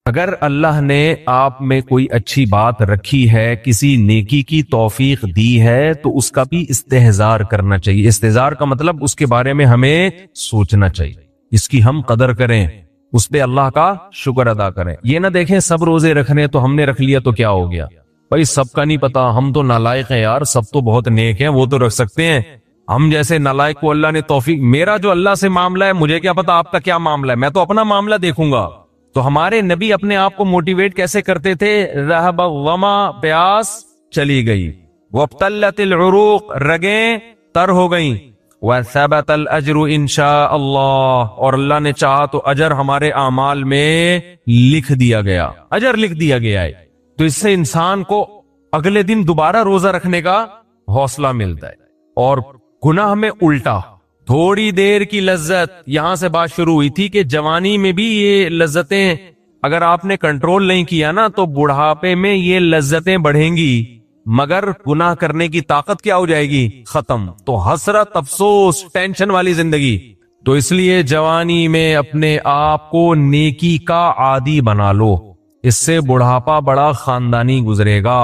اگر اللہ نے آپ میں کوئی اچھی بات رکھی ہے، کسی نیکی کی توفیق دی ہے، تو اس کا بھی استحضار کرنا چاہیے۔ استحضار کا مطلب اس کے بارے میں ہمیں سوچنا چاہیے، اس کی ہم قدر کریں، اس پہ اللہ کا شکر ادا کریں۔ یہ نہ دیکھیں سب روزے رکھنے تو ہم نے رکھ لیا تو کیا ہو گیا، بھائی سب کا نہیں پتا، ہم تو نالائق ہیں یار، سب تو بہت نیک ہیں، وہ تو رکھ سکتے ہیں، ہم جیسے نالائق کو اللہ نے توفیق، میرا جو اللہ سے معاملہ ہے مجھے کیا پتا آپ کا کیا معاملہ ہے، میں تو اپنا معاملہ دیکھوں گا۔ تو ہمارے نبی اپنے آپ کو موٹیویٹ کیسے کرتے تھے؟ رہب الظما، پیاس چلی گئی، وابتلت العروق، رگیں تر ہو گئیں، وثبت الاجر انشاء اللہ، اور اللہ نے چاہا تو اجر ہمارے اعمال میں لکھ دیا گیا، اجر لکھ دیا گیا ہے۔ تو اس سے انسان کو اگلے دن دوبارہ روزہ رکھنے کا حوصلہ ملتا ہے۔ اور گناہ میں الٹا، تھوڑی دیر کی لذت، یہاں سے بات شروع ہوئی تھی کہ جوانی میں بھی یہ لذتیں اگر آپ نے کنٹرول نہیں کیا نا تو بڑھاپے میں یہ لذتیں بڑھیں گی، مگر گناہ کرنے کی طاقت کیا ہو جائے گی؟ ختم۔ تو حسرت، افسوس، ٹینشن والی زندگی۔ تو اس لیے جوانی میں اپنے آپ کو نیکی کا عادی بنا لو، اس سے بڑھاپا بڑا خاندانی گزرے گا،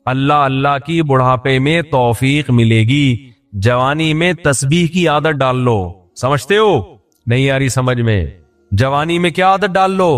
اللہ اللہ کی بڑھاپے میں توفیق ملے گی۔ جوانی میں تسبیح کی عادت ڈال لو، سمجھتے ہو؟ نہیں آ رہی سمجھ میں؟ جوانی میں کیا عادت ڈال لو؟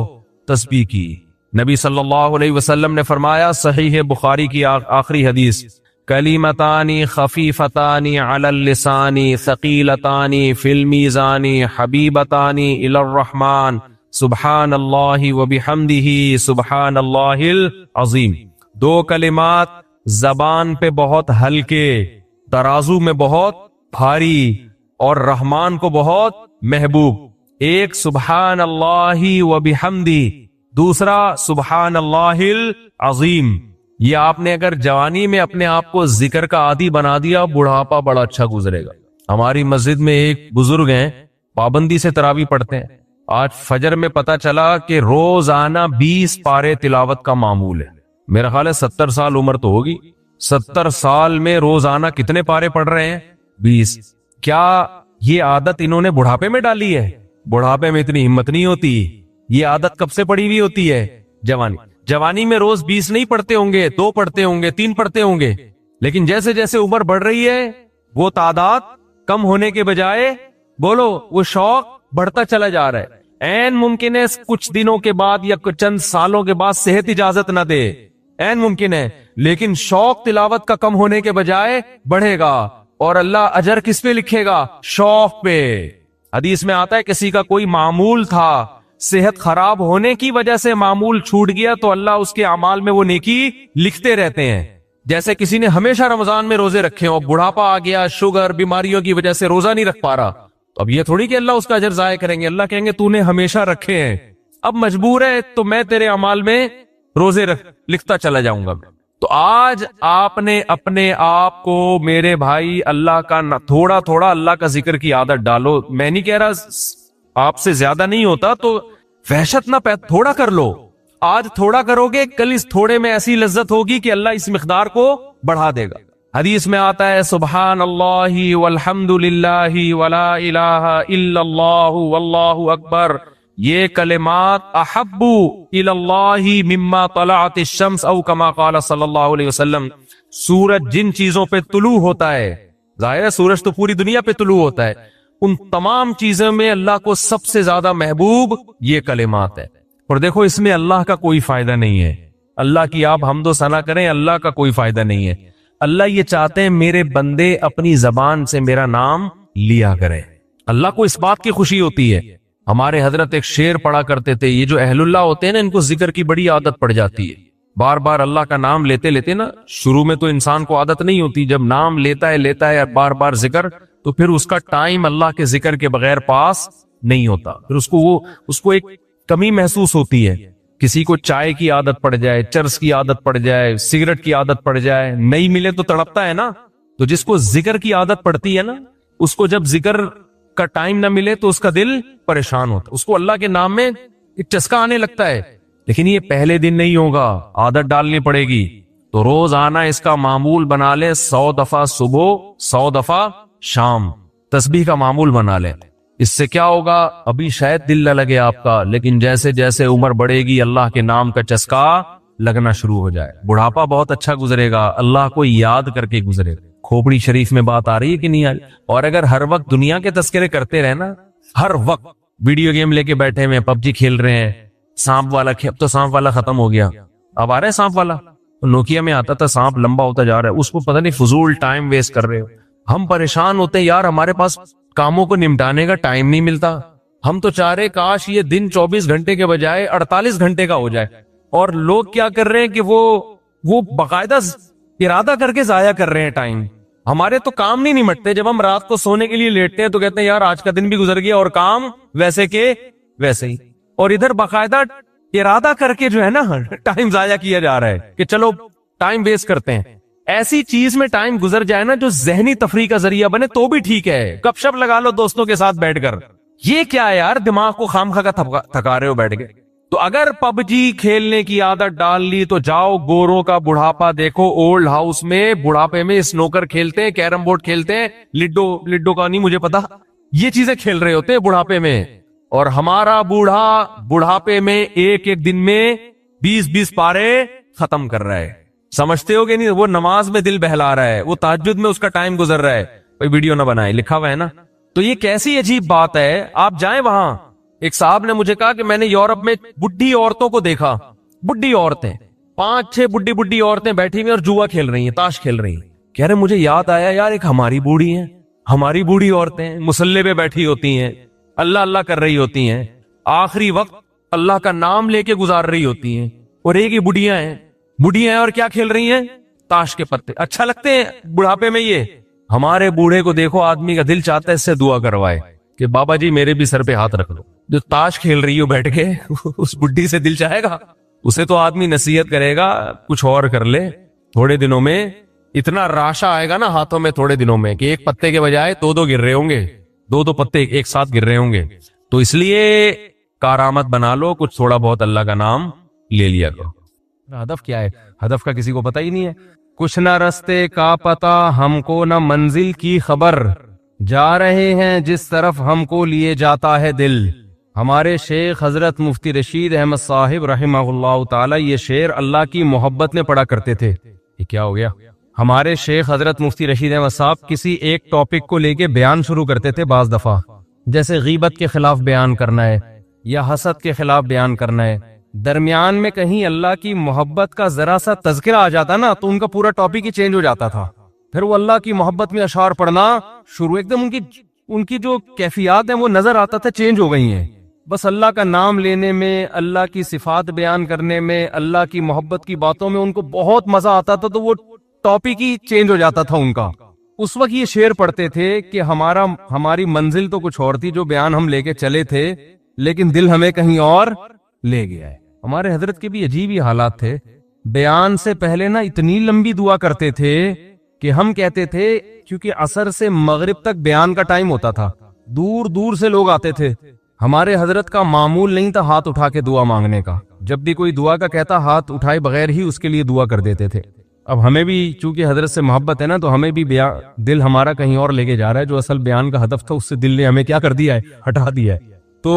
تسبیح کی۔ نبی صلی اللہ علیہ وسلم نے فرمایا، صحیح بخاری کی آخری حدیث، کلیمتان خفیفتان علی اللسان ثقیلتان فی المیزان حبیبتان الی الرحمن سبحان اللہ وبحمدہ سبحان اللہ العظیم۔ دو کلمات زبان پہ بہت ہلکے، ترازو میں بہت بھاری، اور رحمان کو بہت محبوب۔ ایک سبحان اللہ وبحمدہ، دوسرا سبحان اللہ العظیم۔ یہ آپ نے اگر جوانی میں اپنے آپ کو ذکر کا عادی بنا دیا، بڑھاپا بڑا اچھا گزرے گا۔ ہماری مسجد میں ایک بزرگ ہیں، پابندی سے تراویح پڑھتے ہیں، آج فجر میں پتا چلا کہ روزانہ 20 پارے تلاوت کا معمول ہے۔ میرا خیال ہے 70 سال عمر تو ہوگی، 70 سال میں روزانہ کتنے پارے پڑھ رہے ہیں؟ 20۔ کیا یہ عادت انہوں نے بڑھاپے میں ڈالی ہے؟ بڑھاپے میں اتنی ہمت نہیں ہوتی، یہ عادت کب سے پڑی ہوئی ہوتی ہے؟ جوانی میں روز 20 نہیں پڑھتے ہوں گے، 2 پڑھتے ہوں گے، 3 پڑھتے ہوں گے، لیکن جیسے جیسے عمر بڑھ رہی ہے وہ تعداد کم ہونے کے بجائے بولو وہ شوق بڑھتا چلا جا رہا ہے۔ عین ممکن ہے کچھ دنوں کے بعد یا چند سالوں کے بعد صحت اجازت نہ دے، عین ممکن ہے، لیکن شوق تلاوت کا کم ہونے کے بجائے بڑھے گا، اور اللہ اجر کس پہ لکھے گا؟ شوق پہ۔ حدیث میں آتا ہے کسی کا کوئی معمول تھا، صحت خراب ہونے کی وجہ سے معمول چھوٹ گیا تو اللہ اس کے اعمال میں وہ نیکی لکھتے رہتے ہیں۔ جیسے کسی نے ہمیشہ رمضان میں روزے رکھے اور بڑھاپا آ گیا، شوگر، بیماریوں کی وجہ سے روزہ نہیں رکھ پا رہا، تو اب یہ تھوڑی کہ اللہ اس کا اجر ضائع کریں گے، اللہ کہیں گے تو نے ہمیشہ رکھے ہیں، اب مجبور ہے تو میں تیرے اعمال میں روزے لکھتا چلا جاؤں گا۔ تو آج آپ نے اپنے آپ کو، میرے بھائی، اللہ کا تھوڑا تھوڑا اللہ کا ذکر کی عادت ڈالو۔ میں نہیں کہہ رہا آپ سے زیادہ نہیں ہوتا تو وحشت نہ تھوڑا کر لو، آج تھوڑا کرو گے کل اس تھوڑے میں ایسی لذت ہوگی کہ اللہ اس مقدار کو بڑھا دے گا۔ حدیث میں آتا ہے سبحان اللہ والحمد للہ ولا الہ الا اللہ واللہ اکبر، یہ کلمات احب الی اللہ مما طلعت الشمس او کما قال صلی اللہ علیہ وسلم۔ سورج جن چیزوں پہ طلوع ہوتا ہے، ظاہر ہے سورج تو پوری دنیا پہ طلوع ہوتا ہے، ان تمام چیزوں میں اللہ کو سب سے زیادہ محبوب یہ کلمات ہے۔ اور دیکھو اس میں اللہ کا کوئی فائدہ نہیں ہے، اللہ کی آپ حمد و ثنا کریں، اللہ کا کوئی فائدہ نہیں ہے۔ اللہ یہ چاہتے ہیں میرے بندے اپنی زبان سے میرا نام لیا کریں، اللہ کو اس بات کی خوشی ہوتی ہے۔ ہمارے حضرت ایک شعر پڑھا کرتے تھے، یہ جو اہل اللہ ہوتے ہیں نا ان کو ذکر کی بڑی عادت پڑ جاتی ہے، بار بار اللہ کا نام لیتے لیتے نا، شروع میں تو انسان کو عادت نہیں ہوتی، جب نام لیتا ہے بار بار ذکر، تو پھر اس کا ٹائم اللہ کے ذکر کے بغیر پاس نہیں ہوتا، پھر اس کو ایک کمی محسوس ہوتی ہے۔ کسی کو چائے کی عادت پڑ جائے، چرس کی عادت پڑ جائے، سگریٹ کی عادت پڑ جائے، نہیں ملے تو تڑپتا ہے نا۔ تو جس کو ذکر کی عادت پڑتی ہے نا، اس کو جب ذکر کا ٹائم نہ ملے تو اس کا دل پریشان ہوتا، اس کو اللہ کے نام میں ایک چسکا آنے لگتا ہے۔ لیکن یہ پہلے دن نہیں ہوگا، عادت ڈالنی پڑے گی۔ تو روز آنا اس کا معمول بنا لے، 100 دفعہ صبح، 100 دفعہ شام تسبیح کا معمول بنا لے۔ اس سے کیا ہوگا؟ ابھی شاید دل نہ لگے آپ کا، لیکن جیسے جیسے عمر بڑھے گی اللہ کے نام کا چسکا لگنا شروع ہو جائے، بڑھاپا بہت اچھا گزرے گا، اللہ کو یاد کر کے گزرے گا۔ کھوپڑی شریف میں بات آ رہی ہے کہ نہیں آ رہی؟ اور اگر ہر وقت دنیا کے تذکرے کرتے رہے نا، ہر وقت ویڈیو گیم لے کے بیٹھے ہوئے پب جی کھیل رہے ہیں، سانپ والا اب تو سانپ والا ختم ہو گیا، اب آ رہا ہے سانپ والا، نوکیا میں آتا تھا سانپ لمبا ہوتا جا رہا ہے، اس کو پتہ نہیں فضول ٹائم ویسٹ کر رہے ہو۔ ہم پریشان ہوتے ہیں یار، ہمارے پاس کاموں کو نمٹانے کا ٹائم نہیں ملتا، ہم تو چاہ رہے کاش یہ دن 24 گھنٹے کے بجائے 48 گھنٹے کا ہو جائے، اور لوگ کیا کر رہے ہیں کہ وہ باقاعدہ ارادہ کر کے ضائع کر رہے ہیں ٹائم۔ ہمارے تو کام نہیں نمٹتے، جب ہم رات کو سونے کے لیے لیٹتے ہیں تو کہتے ہیں یار آج کا دن بھی گزر گیا اور کام ویسے کے ویسے ہی، اور ادھر باقاعدہ ارادہ کر کے جو ہے نا ٹائم ضائع کیا جا رہا ہے کہ چلو ٹائم ویسٹ کرتے ہیں۔ ایسی چیز میں ٹائم گزر جائے نا جو ذہنی تفریح کا ذریعہ بنے تو بھی ٹھیک ہے، گپ شپ لگا لو دوستوں کے ساتھ بیٹھ کر، یہ کیا ہے یار دماغ کو خام خا تھکا رہے ہو بیٹھ کے۔ تو اگر پب جی کھیلنے کی عادت ڈال لی تو جاؤ گوروں کا بڑھاپا دیکھو، اولڈ ہاؤس میں بڑھاپے میں سنوکر کھیلتے ہیں، کیرم بورڈ کھیلتے ہیں، لڈو کا نہیں مجھے پتا، یہ چیزیں کھیل رہے ہوتے ہیں بڑھاپے میں، اور ہمارا بوڑھا بڑھاپے میں ایک ایک دن میں 20 پارے ختم کر رہا ہے، سمجھتے ہو کہ نہیں؟ وہ نماز میں دل بہلا رہا ہے، وہ تہجد میں اس کا ٹائم گزر رہا ہے، کوئی ویڈیو نہ بنائے، لکھا ہوا ہے نا۔ تو یہ کیسی عجیب بات ہے، آپ جائیں وہاں۔ ایک صاحب نے مجھے کہا کہ میں نے یورپ میں بڈھی عورتوں کو دیکھا، بڈھی عورتیں 5-6 بڈھی عورتیں بیٹھی ہوئی اور جوا کھیل رہی ہیں، تاش کھیل رہی ہیں۔ کہہ رہے مجھے یاد آیا یار ایک ہماری بوڑھی ہیں، ہماری بوڑھی عورتیں مصلے پہ بیٹھی ہوتی ہیں، اللہ اللہ کر رہی ہوتی ہیں، آخری وقت اللہ کا نام لے کے گزار رہی ہوتی ہیں، اور ایک ہی بڑھیاں ہیں اور کیا کھیل رہی ہیں؟ تاش کے پتے۔ اچھا لگتے ہیں بڑھاپے میں یہ؟ ہمارے بوڑھے کو دیکھو آدمی کا دل چاہتا ہے اس سے دعا کروائے کہ بابا جی میرے بھی سر پہ ہاتھ رکھ لو۔ جو تاش کھیل رہی ہو بیٹھ کے اس بڈھی سے دل چاہے گا؟ اسے تو آدمی نصیحت کرے گا کچھ اور کر لے، تھوڑے دنوں میں اتنا راشا آئے گا نا ہاتھوں میں تھوڑے دنوں میں کہ ایک پتے کے بجائے 2 گر رہے ہوں گے، 2 پتے ایک ساتھ گر رہے ہوں گے۔ تو اس لیے کارآمد بنا لو، کچھ تھوڑا بہت اللہ کا نام لے لیا کرو۔ ہدف کیا ہے؟ ہدف کا کسی کو پتہ ہی نہیں ہے۔ کچھ نہ رستے کا پتہ ہم کو نہ منزل کی خبر، جا رہے ہیں جس طرف ہم کو لیے جاتا ہے دل۔ ہمارے شیخ حضرت مفتی رشید احمد صاحب رحمہ اللہ تعالی یہ شعر اللہ کی محبت میں پڑھا کرتے تھے۔ یہ کیا ہو گیا؟ ہمارے شیخ حضرت مفتی رشید احمد صاحب کسی ایک ٹاپک کو لے کے بیان شروع کرتے تھے بعض دفعہ، جیسے غیبت کے خلاف بیان کرنا ہے یا حسد کے خلاف بیان کرنا ہے، درمیان میں کہیں اللہ کی محبت کا ذرا سا تذکرہ آ جاتا نا تو ان کا پورا ٹاپک ہی چینج ہو جاتا تھا، پھر وہ اللہ کی محبت میں اشعار پڑھنا شروع، ایک دم ان کی جو کیفیات ہیں وہ نظر آتا تھا چینج ہو گئی ہیں۔ بس اللہ کا نام لینے میں، اللہ کی صفات بیان کرنے میں، اللہ کی محبت کی باتوں میں ان کو بہت مزہ آتا تھا، تو وہ ٹاپک ہی چینج ہو جاتا تھا ان کا۔ اس وقت یہ شعر پڑھتے تھے کہ ہماری منزل تو کچھ اور تھی جو بیان ہم لے کے چلے تھے، لیکن دل ہمیں کہیں اور لے گیا ہے۔ ہمارے حضرت کے بھی عجیب ہی حالات تھے، بیان سے پہلے نا اتنی لمبی دعا کرتے تھے کہ ہم کہتے تھے، کیونکہ عصر سے مغرب تک بیان کا ٹائم ہوتا تھا، دور دور سے لوگ آتے تھے، ہمارے حضرت کا معمول نہیں تھا ہاتھ اٹھا کے دعا مانگنے کا، جب بھی کوئی دعا کا کہتا ہاتھ اٹھائے بغیر ہی اس کے لیے دعا کر دیتے تھے۔ اب ہمیں بھی چونکہ حضرت سے محبت ہے نا، تو ہمیں بھی دل ہمارا کہیں اور لے کے جا رہا ہے، جو اصل بیان کا ہدف تھا اس سے دل نے ہمیں کیا کر دیا ہے، ہٹا دیا ہے۔ تو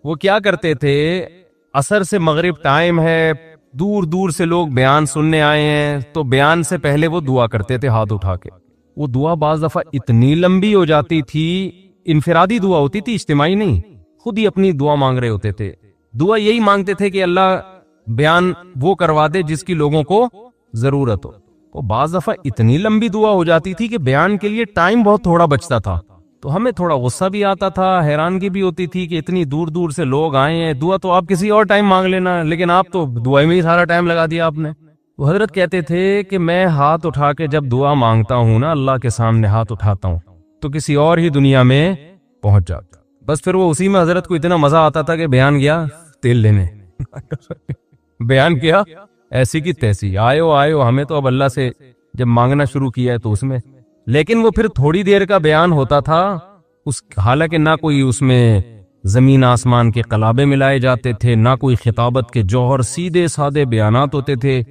وہ کیا کرتے تھے، عصر سے مغرب ٹائم ہے، دور دور سے لوگ بیان سننے آئے ہیں، تو بیان سے پہلے وہ دعا کرتے تھے ہاتھ اٹھا کے۔ وہ دعا بعض دفعہ اتنی لمبی ہو جاتی تھی، انفرادی دعا ہوتی تھی، اجتماعی نہیں، خود ہی اپنی دعا مانگ رہے ہوتے تھے۔ دعا یہی مانگتے تھے کہ اللہ بیان وہ کروا دے جس کی لوگوں کو ضرورت ہو۔ وہ بعض دفعہ اتنی لمبی دعا ہو جاتی تھی کہ بیان کے لیے ٹائم بہت تھوڑا بچتا تھا، تو ہمیں تھوڑا غصہ بھی آتا تھا، حیرانگی بھی ہوتی تھی کہ اتنی دور دور سے لوگ آئے ہیں، دعا تو آپ کسی اور ٹائم مانگ لینا، لیکن آپ تو دعا میں ہی سارا ٹائم لگا دیا آپ نے۔ وہ حضرت کہتے تھے کہ میں ہاتھ اٹھا کے جب دعا مانگتا ہوں نا، اللہ کے سامنے ہاتھ اٹھاتا ہوں تو کسی اور ہی دنیا میں پہنچ جاتا، بس پھر وہ اسی میں حضرت کو اتنا مزہ آتا تھا کہ بیان گیا تیل لینے بیان کیا ایسی کی تیسی، آئے ہمیں تو اب اللہ سے جب مانگنا شروع کیا ہے تو اس میں، لیکن وہ پھر تھوڑی دیر کا بیان ہوتا تھا، حالانکہ نہ کوئی اس میں زمین آسمان کے قلابے ملائے جاتے تھے، نہ کوئی خطابت کے جوہر، سیدھے سادے بیانات ہوتے تھے،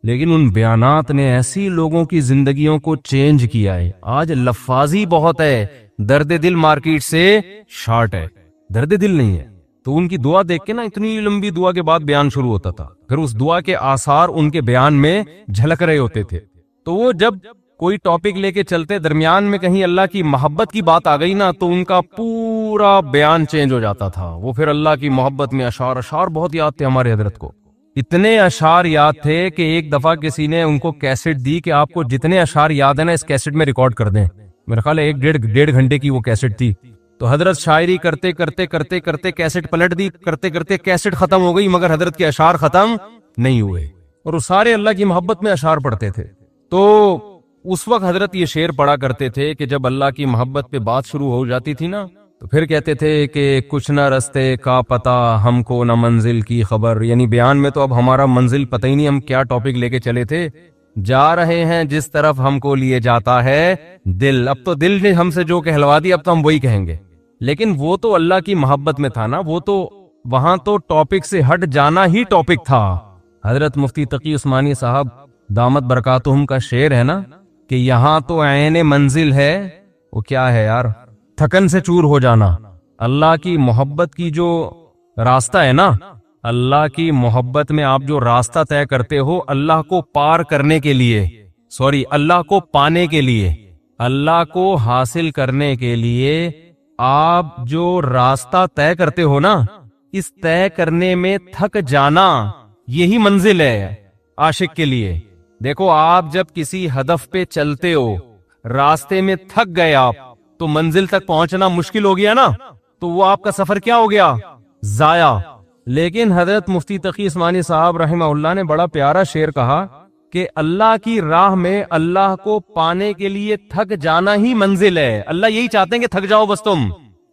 لیکن ان بیانات نے ایسی لوگوں کی زندگیوں کو چینج کیا ہے۔ آج لفاظی بہت ہے درد دل مارکیٹ سے شارٹ ہے، درد دل نہیں ہے. تو ان کی دعا دیکھ کے نا اتنی لمبی دعا کے بعد بیان شروع ہوتا تھا، پھر اس دعا کے آثار ان کے بیان میں جھلک رہے ہوتے تھے. تو وہ جب کوئی ٹاپک لے کے چلتے، درمیان میں کہیں اللہ کی محبت کی بات آ گئی نا تو ان کا پورا بیان چینج ہو جاتا تھا. وہ پھر اللہ کی محبت میں اشعار بہت یاد تھے ہمارے حضرت کو. اتنے اشعار یاد تھے کہ ایک دفعہ کسی نے ان کو کیسٹ دی کہ آپ کو جتنے اشعار یاد ہیں نا اس کیسٹ میں ریکارڈ کر دیں. میرا خیال ہے 1.5 گھنٹے کی وہ کیسٹ تھی. تو حضرت شاعری کرتے کرتے کرتے کرتے کیسٹ پلٹ دی، کرتے کرتے کیسٹ ختم ہو گئی مگر حضرت کے اشعار ختم نہیں ہوئے. اور وہ سارے اللہ کی محبت میں اشعار پڑھتے تھے. تو اس وقت حضرت یہ شعر پڑھا کرتے تھے کہ جب اللہ کی محبت پہ بات شروع ہو جاتی تھی نا تو پھر کہتے تھے کہ کچھ نہ رستے کا پتہ ہم کو نہ منزل کی خبر. یعنی بیان میں تو اب ہمارا منزل پتہ ہی نہیں، ہم کیا ٹاپک لے کے چلے تھے. جا رہے ہیں جس طرف ہم کو لیے جاتا ہے دل. اب تو دل نے ہم سے جو کہلوا دی اب تو ہم وہی کہیں گے. لیکن وہ تو اللہ کی محبت میں تھا نا، وہ تو وہاں تو ٹاپک سے ہٹ جانا ہی ٹاپک تھا. حضرت مفتی تقی عثمانی صاحب دامت برکاتہم کا شعر ہے نا کہ یہاں تو عین منزل ہے، وہ کیا ہے یار، تھکن سے چور ہو جانا. اللہ کی محبت کی جو راستہ ہے نا، اللہ کی محبت میں آپ جو راستہ طے کرتے ہو اللہ کو پار کرنے کے لیے، اللہ کو پانے کے لیے، اللہ کو حاصل کرنے کے لیے آپ جو راستہ طے کرتے ہو نا، اس طے کرنے میں تھک جانا یہی منزل ہے عاشق کے لیے. دیکھو آپ جب کسی ہدف پہ چلتے ہو، راستے میں تھک گئے آپ تو منزل تک پہنچنا مشکل ہو گیا نا، تو وہ آپ کا سفر کیا ہو گیا، ضائع. لیکن حضرت مفتی تقی عثمانی صاحب رحمہ اللہ نے بڑا پیارا شعر کہا کہ اللہ کی راہ میں اللہ کو پانے کے لیے تھک جانا ہی منزل ہے. اللہ یہی چاہتے ہیں کہ تھک جاؤ بس، تم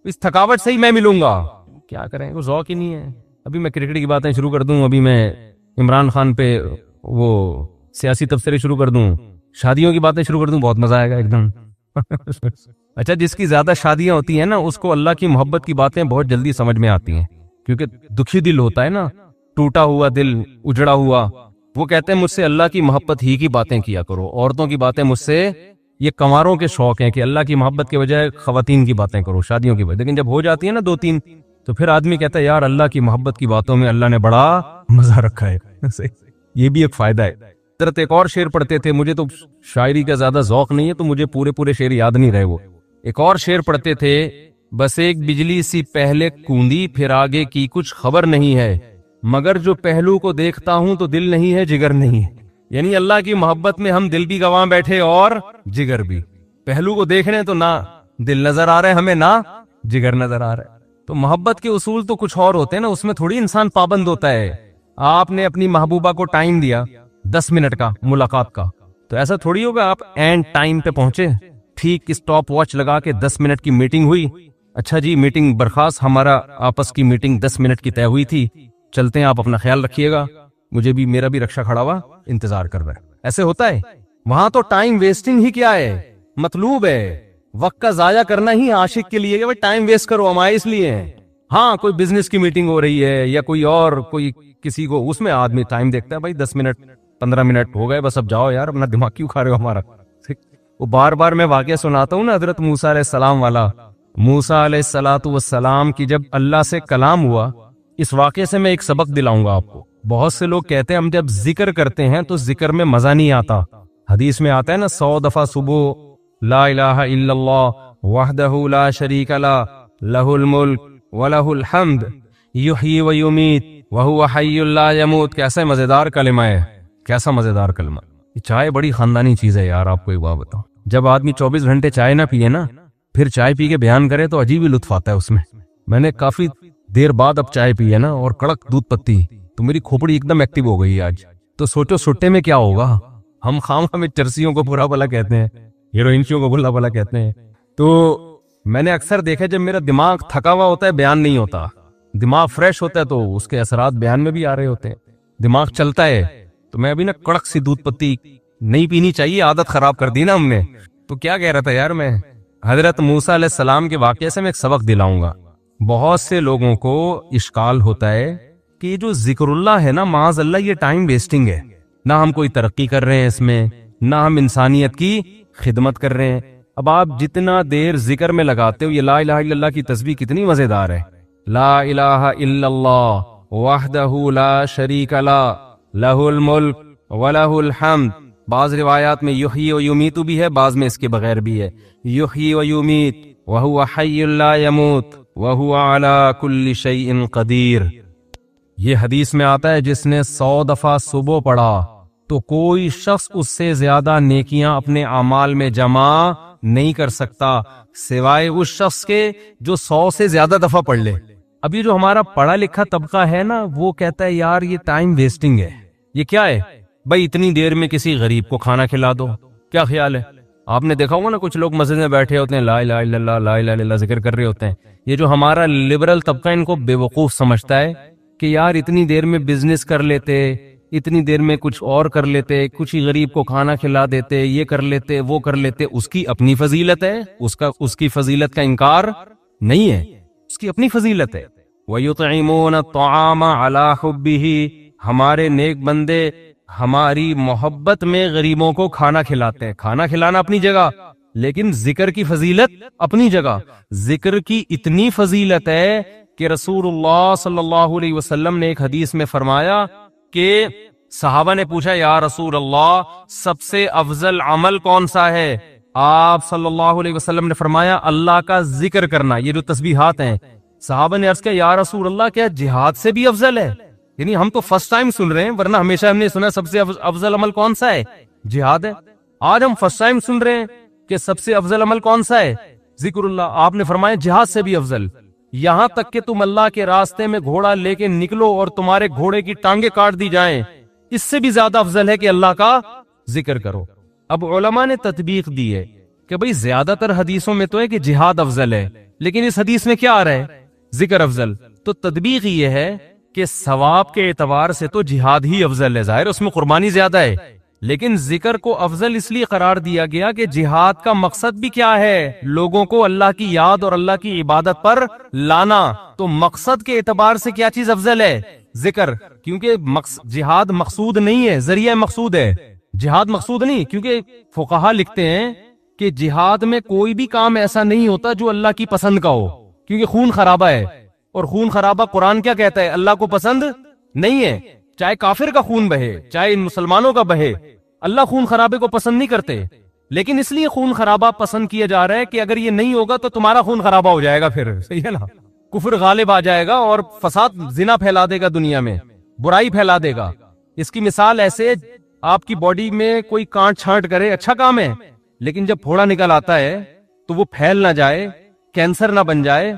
اس تھکاوٹ سے ہی میں ملوں گا. کیا کریں، وہ ذوق ہی نہیں ہے. ابھی میں کرکٹ کی باتیں شروع کر دوں، ابھی میں عمران خان پہ وہ سیاسی تبصرے شروع کر دوں، شادیوں کی باتیں شروع کر دوں، بہت مزہ آئے گا ایک دم. اچھا، جس کی زیادہ شادیاں ہوتی ہیں نا اس کو اللہ کی محبت کی باتیں بہت جلدی سمجھ میں آتی ہیں، کیونکہ دکھی دل ہوتا ہے نا، ٹوٹا ہوا دل، اجڑا ہوا. وہ کہتے ہیں مجھ سے اللہ کی محبت ہی کی باتیں کیا کرو، عورتوں کی باتیں مجھ سے، یہ کنواروں کے شوق ہیں کہ اللہ کی محبت کے بجائے خواتین کی باتیں کرو، شادیوں کی باتیں. لیکن جب ہو جاتی ہے نا 2-3 تو پھر آدمی کہتا ہے یار اللہ کی محبت کی باتوں میں اللہ نے بڑا مزہ رکھا ہے. یہ بھی ایک فائدہ ہے. حضرت ایک اور شعر پڑھتے تھے، مجھے تو شاعری کا زیادہ ذوق نہیں ہے تو مجھے پورے شعر یاد نہیں رہے. وہ ایک اور شعر پڑھتے تھے، بس ایک بجلی سی پہلے کوندی پھر آگے کی کچھ خبر نہیں ہے، مگر جو پہلو کو دیکھتا ہوں تو دل نہیں ہے جگر نہیں ہے. یعنی اللہ کی محبت میں ہم دل بھی گواں بیٹھے اور جگر بھی. پہلو کو دیکھ رہے ہیں تو نہ دل نظر آ رہا ہے ہمیں، نہ جگر نظر آ رہا ہے. تو محبت کے اصول تو کچھ اور ہوتے ہیں نا، اس میں تھوڑی انسان پابند ہوتا ہے. آپ نے اپنی محبوبہ کو ٹائم دیا 10 منٹ کا ملاقات کا، تو ایسا تھوڑی ہوگا آپ اینڈ ٹائم پہ پہنچے، ٹھیک اسٹاپ واچ لگا کے 10 منٹ کی میٹنگ ہوئی، اچھا جی میٹنگ برخاست، ہمارا آپس کی میٹنگ 10 منٹ کی طے ہوئی تھی، چلتے ہیں، آپ اپنا خیال رکھیے گا، مجھے بھی میرا بھی رکشا کھڑا ہوا انتظار کر رہا ہے. ایسے ہوتا ہے وہاں تو ٹائم ویسٹنگ ہی کیا ہے، مطلوب ہے وقت کا ضائع کرنا ہی عاشق کے لیے. ٹائم ویسٹ کرو ہمارے اس لیے ہیں. ہاں کوئی بزنس کی میٹنگ ہو رہی ہے یا کوئی اور کوئی کسی کو، اس میں آدمی ٹائم دیکھتا ہے، بھائی 10 منٹ 15 منٹ ہو گئے بس اب جاؤ یار، اپنا دماغ کیوں کھا رہے ہو ہمارا. وہ بار بار میں واقعہ سناتا ہوں نا حضرت موسیٰ علیہ السلام والا. موسیٰ علیہ السلام کی جب اللہ سے کلام ہوا، اس واقعے سے میں ایک سبق دلاؤں گا آپ کو. بہت سے لوگ کہتے ہیں ہم جب ذکر کرتے ہیں تو ذکر میں مزہ نہیں آتا. حدیث میں آتا ہے نا 100 دفعہ صبح لا الہ الا اللہ وحدہ لا شریک لہ لہ الملک ولہ الحمد یحیی و یمیت وہو حی لا یموت. کیسا مزیدار کلمہ ہے، کیسا مزیدار کلمہ. چائے بڑی خاندانی چیز ہے یار، آپ کو ایک بات بتاؤں، جب آدمی 24 گھنٹے چائے نہ پیے نا پھر چائے پی کے بیان کرے تو عجیب ہی لطف آتا ہے اس میں. میں نے کافی دیر بعد اب چائے پی ہے نا اور کڑک دودھ پتی، تو میری کھوپڑی ایک دم ایکٹیو ہو گئی آج. تو سوچو سٹے میں کیا ہوگا، ہم خام ہمیں چرسیوں کو برا بلا کہتے ہیں، ہیروئنسیوں کو برا بلا کہتے ہیں. تو میں نے اکثر دیکھا جب میرا دماغ تھکا ہوا ہوتا ہے بیان نہیں ہوتا، دماغ فریش ہوتا ہے تو اس کے اثرات بیان میں بھی آ رہے ہوتے ہیں، دماغ چلتا ہے. تو میں ابھی نا کڑک سی دودھ پتی نہیں پینی چاہیے، عادت خراب کر دی نا ہم نے. تو کیا کہہ رہا تھا یار میں، حضرت موسیٰ علیہ السلام کے واقعے سے میں ایک سبق دلاؤں گا. بہت سے لوگوں کو اشکال ہوتا ہے کہ یہ جو ذکر اللہ ہے نا، معاذ اللہ یہ ٹائم ویسٹنگ ہے، نہ ہم کوئی ترقی کر رہے ہیں اس میں، نہ ہم انسانیت کی خدمت کر رہے ہیں. اب آپ جتنا دیر ذکر میں لگاتے ہو، یہ لا الہ الا اللہ کی تسبیح کتنی مزیدار ہے. لا الہ الا اللہ وحدہ لا شریک لہ لہ الملک ولہ الحمد. بعض روایات میں یحیی و یمیت بھی ہے، بعض میں اس کے بغیر بھی ہے. یحیی و یمیت وہو حی لا یموت وہو علی کل شیء قدیر. یہ حدیث میں آتا ہے جس نے 100 دفعہ صبح پڑھا تو کوئی شخص اس سے زیادہ نیکیاں اپنے اعمال میں جمع نہیں کر سکتا سوائے اس شخص کے جو 100 سے زیادہ دفعہ پڑھ لے. اب یہ جو ہمارا پڑھا لکھا طبقہ ہے نا، وہ کہتا ہے یار یہ ٹائم ویسٹنگ ہے. یہ کیا ہے بھائی؟ اتنی دیر میں کسی غریب کو کھانا کھلا دو. کیا خیال ہے؟ آپ نے دیکھا ہوگا نا، کچھ لوگ مسجد میں بیٹھے ہوتے ہیں، لا الہ الا اللہ لا الہ الا اللہ ذکر کر رہے ہوتے ہیں. یہ جو ہمارا لبرل طبقہ ان کو بے وقوف سمجھتا ہے کہ یار اتنی دیر میں بزنس کر لیتے، اتنی دیر میں کچھ اور کر لیتے، کچھ ہی غریب کو کھانا کھلا دیتے، یہ کر لیتے وہ کر لیتے. اس کی اپنی فضیلت ہے، اس کی فضیلت کا انکار نہیں ہے، اس کی اپنی فضیلت ہے. وَيُطْعِمُونَ الطَّعَامَ عَلَى حُبِّهِ. ہمارے نیک بندے ہماری محبت میں غریبوں کو کھانا کھلاتے ہیں. کھانا کھلانا اپنی جگہ، لیکن ذکر کی فضیلت اپنی جگہ. ذکر کی اتنی فضیلت ہے کہ رسول اللہ صلی اللہ علیہ وسلم نے ایک حدیث میں فرمایا کہ صحابہ نے پوچھا یا رسول اللہ سب سے افضل عمل کون سا ہے؟ آپ صلی اللہ علیہ وسلم نے فرمایا اللہ کا ذکر کرنا. یہ جو تسبیحات ہیں، صحابہ نے عرض کیا یا رسول اللہ کیا جہاد سے بھی افضل ہے؟ یعنی ہم تو فرسٹ ٹائم سن رہے ہیں، ورنہ ہمیشہ ہم نے سنا سب سے افضل عمل کون سا ہے؟ جہاد ہے. آج ہم فرسٹ ٹائم سن رہے ہیں کہ سب سے افضل عمل کون سا ہے؟ ذکر اللہ. آپ نے فرمایا جہاد سے بھی افضل. یہاں تک کہ تم اللہ کے راستے میں گھوڑا لے کے نکلو اور تمہارے گھوڑے کی ٹانگیں کاٹ دی جائیں، اس سے بھی زیادہ افضل ہے کہ اللہ کا ذکر کرو. اب علماء نے تطبیق دی ہے کہ بھئی زیادہ تر حدیثوں میں تو ہے کہ جہاد افضل ہے، لیکن اس حدیث میں کیا آ رہا ہے؟ ذکر افضل. تو تطبیق یہ ہے کہ ثواب کے اعتبار سے تو جہاد ہی افضل ہے، ظاہر اس میں قربانی زیادہ ہے، لیکن ذکر کو افضل اس لیے قرار دیا گیا کہ جہاد کا مقصد بھی کیا ہے؟ لوگوں کو اللہ کی یاد اور اللہ کی عبادت پر لانا. تو مقصد کے اعتبار سے کیا چیز افضل ہے؟ ذکر. کیونکہ جہاد مقصود نہیں ہے، ذریعہ مقصود ہے. جہاد مقصود نہیں، کیونکہ فقہا لکھتے ہیں کہ جہاد میں کوئی بھی کام ایسا نہیں ہوتا جو اللہ کی پسند کا ہو، کیونکہ خون خرابہ ہے، اور خون خرابہ قرآن کیا کہتا ہے؟ اللہ کو پسند نہیں ہے. چاہے کافر کا خون بہے، چاہے مسلمانوں کا بہے، اللہ خون خرابے کو پسند نہیں کرتے. لیکن اس لیے خون خرابہ پسند کیا جا رہا ہے کہ اگر یہ نہیں ہوگا تو تمہارا خون خرابہ ہو جائے گا، پھر صحیح ہے نا، کفر غالب آ جائے گا اور فساد زنا پھیلا دے گا، دنیا میں برائی پھیلا دے گا. اس کی مثال ایسے، آپ کی باڈی میں کوئی کانٹ چھانٹ کرے اچھا کام ہے، لیکن جب پھوڑا نکل آتا ہے تو وہ پھیل نہ جائے، کینسر نہ بن جائے،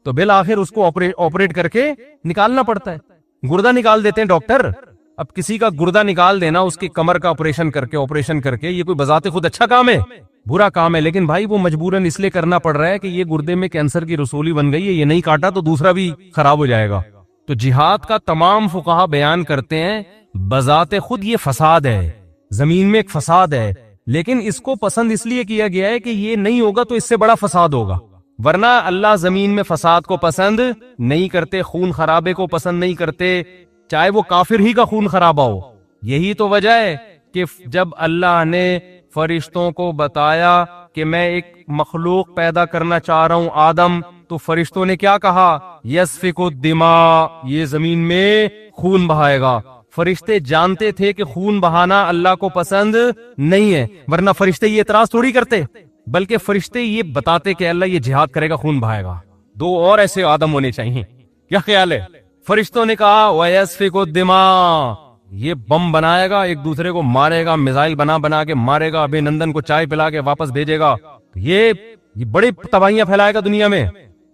تو بالآخر اس کو آپریٹ کر کے نکالنا پڑتا ہے. گردہ نکال دیتے ہیں ڈاکٹر. اب کسی کا گردہ نکال دینا، اس کی کمر کا آپریشن کر کے یہ کوئی بذات خود اچھا کام ہے؟ برا کام ہے. لیکن بھائی وہ مجبوراً اس لیے کرنا پڑ رہا ہے کہ یہ گردے میں کینسر کی رسولی بن گئی ہے، یہ نہیں کاٹا تو دوسرا بھی خراب ہو جائے گا. تو جہاد کا تمام فقہا بیان کرتے ہیں بذات خود یہ فساد ہے، زمین میں ایک فساد ہے، لیکن اس کو پسند اس لیے کیا گیا ہے کہ یہ نہیں ہوگا تو اس سے بڑا فساد ہوگا. ورنہ اللہ زمین میں فساد کو پسند نہیں کرتے، خون خرابے کو پسند نہیں کرتے، چاہے وہ کافر ہی کا خون خرابہ ہو. یہی تو وجہ ہے کہ جب اللہ نے فرشتوں کو بتایا کہ میں ایک مخلوق پیدا کرنا چاہ رہا ہوں آدم، تو فرشتوں نے کیا کہا؟ یسفک الدماء، یہ زمین میں خون بہائے گا. فرشتے جانتے تھے کہ خون بہانا اللہ کو پسند نہیں ہے، ورنہ فرشتے یہ اعتراض تھوڑی کرتے، بلکہ فرشتے یہ بتاتے کہ اللہ یہ جہاد کرے گا، خون بہائے گا. 2 اور ایسے آدم ہونے چاہیے. کیا خیال ہے؟ فرشتوں نے کہا وَيَسْفِكُ الدِّمَاء، یہ بم بنائے گا، ایک دوسرے کو مارے گا، میزائل بنا کے مارے گا، ابھی نندن کو چائے پلا کے واپس بھیجے گا، یہ بڑی تباہیاں پھیلائے گا دنیا میں.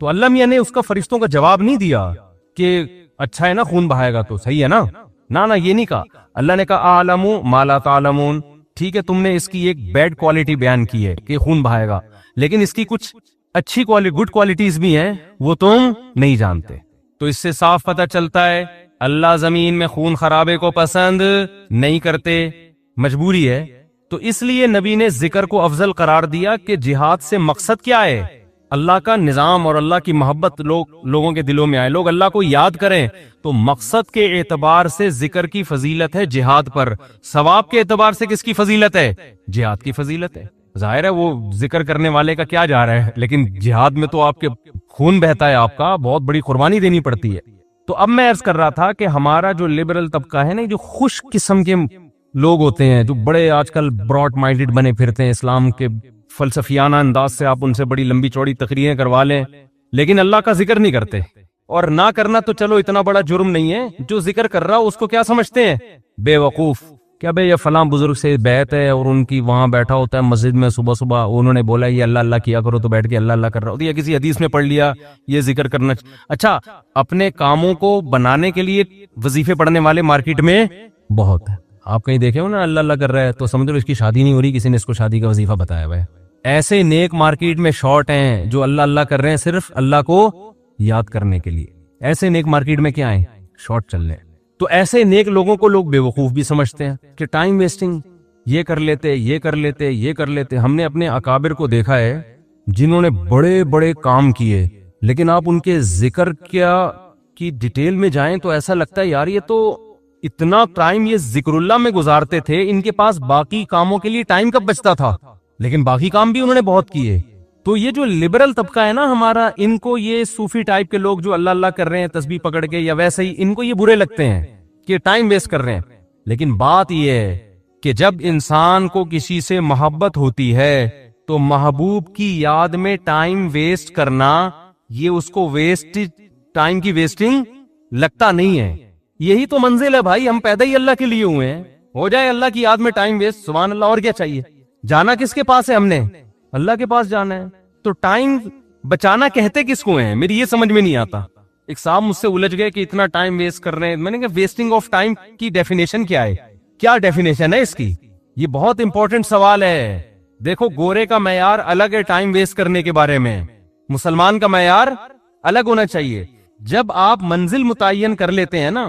تو اللہ میاں نے اس کا فرشتوں کا جواب نہیں دیا کہ اچھا ہے نا خون بہائے گا تو صحیح ہے نا، نہ یہ نہیں کہا. اللہ نے کہا اعلم ما لا تعلمون، ٹھیک ہے تم نے اس کی ایک بیڈ کوالٹی بیان کی ہے کہ خون بہائے گا، لیکن اس کی کچھ اچھی گڈ کوالٹیز بھی ہیں وہ تم نہیں جانتے. تو اس سے صاف پتہ چلتا ہے اللہ زمین میں خون خرابے کو پسند نہیں کرتے، مجبوری ہے. تو اس لیے نبی نے ذکر کو افضل قرار دیا کہ جہاد سے مقصد کیا ہے؟ اللہ کا نظام اور اللہ کی محبت لوگوں کے دلوں میں آئے، لوگ اللہ کو یاد کریں. تو مقصد کے اعتبار سے ذکر کی فضیلت ہے جہاد پر، ثواب کے اعتبار سے کس کی فضیلت ہے؟ جہاد کی فضیلت ہے. ظاہر ہے وہ ذکر کرنے والے کا کیا جا رہا ہے، لیکن جہاد میں تو آپ کے خون بہتا ہے، آپ کا بہت بڑی قربانی دینی پڑتی ہے. تو اب میں عرض کر رہا تھا کہ ہمارا جو لبرل طبقہ ہے نا، جو خوش قسم کے لوگ ہوتے ہیں، جو بڑے آج کل براڈ مائنڈڈ بنے پھرتے ہیں، اسلام کے فلسفیانہ انداز سے آپ ان سے بڑی لمبی چوڑی تقریریں کروا لیں، لیکن اللہ کا ذکر نہیں کرتے. اور نہ کرنا تو چلو اتنا بڑا جرم نہیں ہے، جو ذکر کر رہا اس کو کیا سمجھتے ہیں؟ بے وقوف. کیا بھئی یہ فلاں بزرگ سے بیعت ہے اور ان کی وہاں بیٹھا ہوتا ہے مسجد میں، صبح صبح انہوں نے بولا یہ اللہ اللہ کیا کرو تو بیٹھ کے اللہ اللہ کر رہا ہوتا ہے، یا کسی حدیث میں پڑھ لیا یہ ذکر کرنا. اچھا، اپنے کاموں کو بنانے کے لیے وظیفے پڑھنے والے مارکیٹ میں بہت ہیں. آپ کہیں دیکھے ہو نا اللہ اللہ کر رہا ہے تو سمجھ لو اس کی شادی نہیں ہو رہی، کسی نے اس کو شادی کا وظیفہ بتایا ہوا ہے. ایسے نیک مارکیٹ میں شارٹ ہیں جو اللہ اللہ کر رہے ہیں صرف اللہ کو یاد کرنے کے لیے. ایسے نیک مارکیٹ میں کیا ہیں؟ شارٹ چل رہے ہیں. تو ایسے نیک لوگوں کو لوگ بے وقوف بھی سمجھتے ہیں کہ ٹائم ویسٹنگ، یہ کر لیتے یہ کر لیتے یہ کر لیتے. ہم نے اپنے اکابر کو دیکھا ہے جنہوں نے بڑے بڑے کام کیے، لیکن آپ ان کے ذکر کی ڈیٹیل میں جائیں تو ایسا لگتا ہے یار یہ تو اتنا ٹائم یہ ذکر اللہ میں گزارتے تھے، ان کے پاس باقی کاموں کے لیے ٹائم کب بچتا تھا؟ لیکن باقی کام بھی انہوں نے بہت کیے. تو یہ جو لبرل طبقہ ہے نا ہمارا، ان کو یہ صوفی ٹائپ کے لوگ جو اللہ اللہ کر رہے ہیں تسبیح پکڑ کے یا ویسے ہی، ان کو یہ برے لگتے ہیں کہ ٹائم ویسٹ کر رہے ہیں. لیکن بات یہ ہے کہ جب انسان کو کسی سے محبت ہوتی ہے تو محبوب کی یاد میں ٹائم ویسٹ کرنا یہ اس کو ٹائم کی ویسٹنگ لگتا نہیں ہے. یہی تو منزل ہے بھائی، ہم پیدا ہی اللہ کے لیے ہوئے ہیں. ہو جائے اللہ کی یاد میں ٹائم ویسٹ، سبحان اللہ، اور کیا چاہیے؟ جانا کس کے پاس ہے؟ ہم نے اللہ کے پاس جانا ہے. تو ٹائم بچانا کہتے کس کو ہیں؟ میری یہ سمجھ میں نہیں آتا. ایک صاحب مجھ سے الجھ گئے کہ اتنا ٹائم ویسٹ کر رہے ہیں. میں نے کہا ویسٹنگ آف ٹائم کی ڈیفینیشن کیا ہے؟ کیا ڈیفینیشن ہے اس کی؟ یہ بہت امپورٹنٹ سوال ہے. دیکھو گورے کا معیار الگ ہے ٹائم ویسٹ کرنے کے بارے میں، مسلمان کا معیار الگ ہونا چاہیے. جب آپ منزل متعین کر لیتے ہیں نا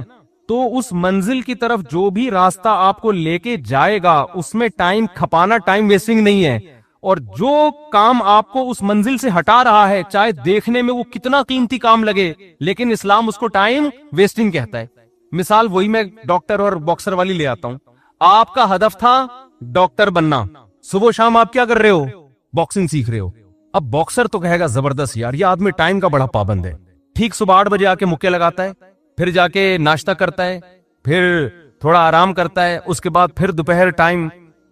تو اس منزل کی طرف جو بھی راستہ آپ کو لے کے جائے گا اس میں ٹائم کھپانا ٹائم ویسٹنگ نہیں ہے. اور جو کام آپ کو اس منزل سے ہٹا رہا ہے چاہے دیکھنے میں وہ کتنا قیمتی کام لگے، لیکن اسلام اس کو ٹائم ویسٹنگ کہتا ہے. مثال وہی میں ڈاکٹر اور باکسر والی لے آتا ہوں. آپ کا ہدف تھا ڈاکٹر بننا، صبح شام آپ کیا کر رہے ہو؟ باکسنگ سیکھ رہے ہو. اب باکسر تو کہے گا زبردست یار یہ آدمی ٹائم کا بڑا پابند ہے. ٹھیک صبح 8 بجے آ کے مکے لگاتا ہے، پھر جا کے ناشتہ کرتا ہے، پھر تھوڑا آرام کرتا ہے، اس کے بعد پھر دوپہر ٹائم.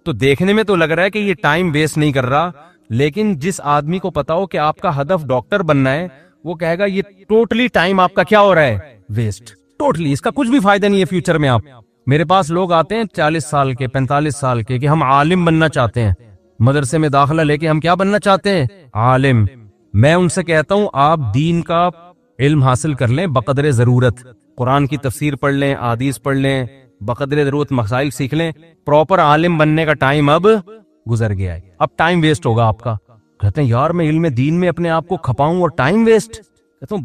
تو دیکھنے میں تو لگ رہا ہے کہ یہ ٹائم ویسٹ نہیں کر رہا، لیکن جس آدمی کو پتا ہو کہ آپ کا ہدف ڈاکٹر بننا ہے وہ کہے گا یہ ٹوٹلی ٹائم آپ کا کیا ہو رہا ہے؟ ویسٹ. ٹوٹلی اس کا کچھ بھی فائدہ نہیں ہے فیوچر میں. آپ میرے پاس لوگ آتے ہیں 40 سال کے 45 سال کے کہ ہم عالم بننا چاہتے ہیں، مدرسے میں داخلہ لے کے ہم کیا بننا چاہتے ہیں؟ عالم. میں ان سے کہتا ہوں آپ دین کا علم حاصل کر لیں بقدر ضرورت، قرآن کی تفسیر پڑھ لیں، احادیث پڑھ لیں، بقدر ضرورت مسائل سیکھ لیں. پراپر عالم بننے کا ٹائم اب گزر گیا ہے، اب ٹائم ویسٹ ہوگا آپ کا. کہتے ہیں یار میں علم دین میں اپنے آپ کو کھپاؤں اور ٹائم ویسٹ.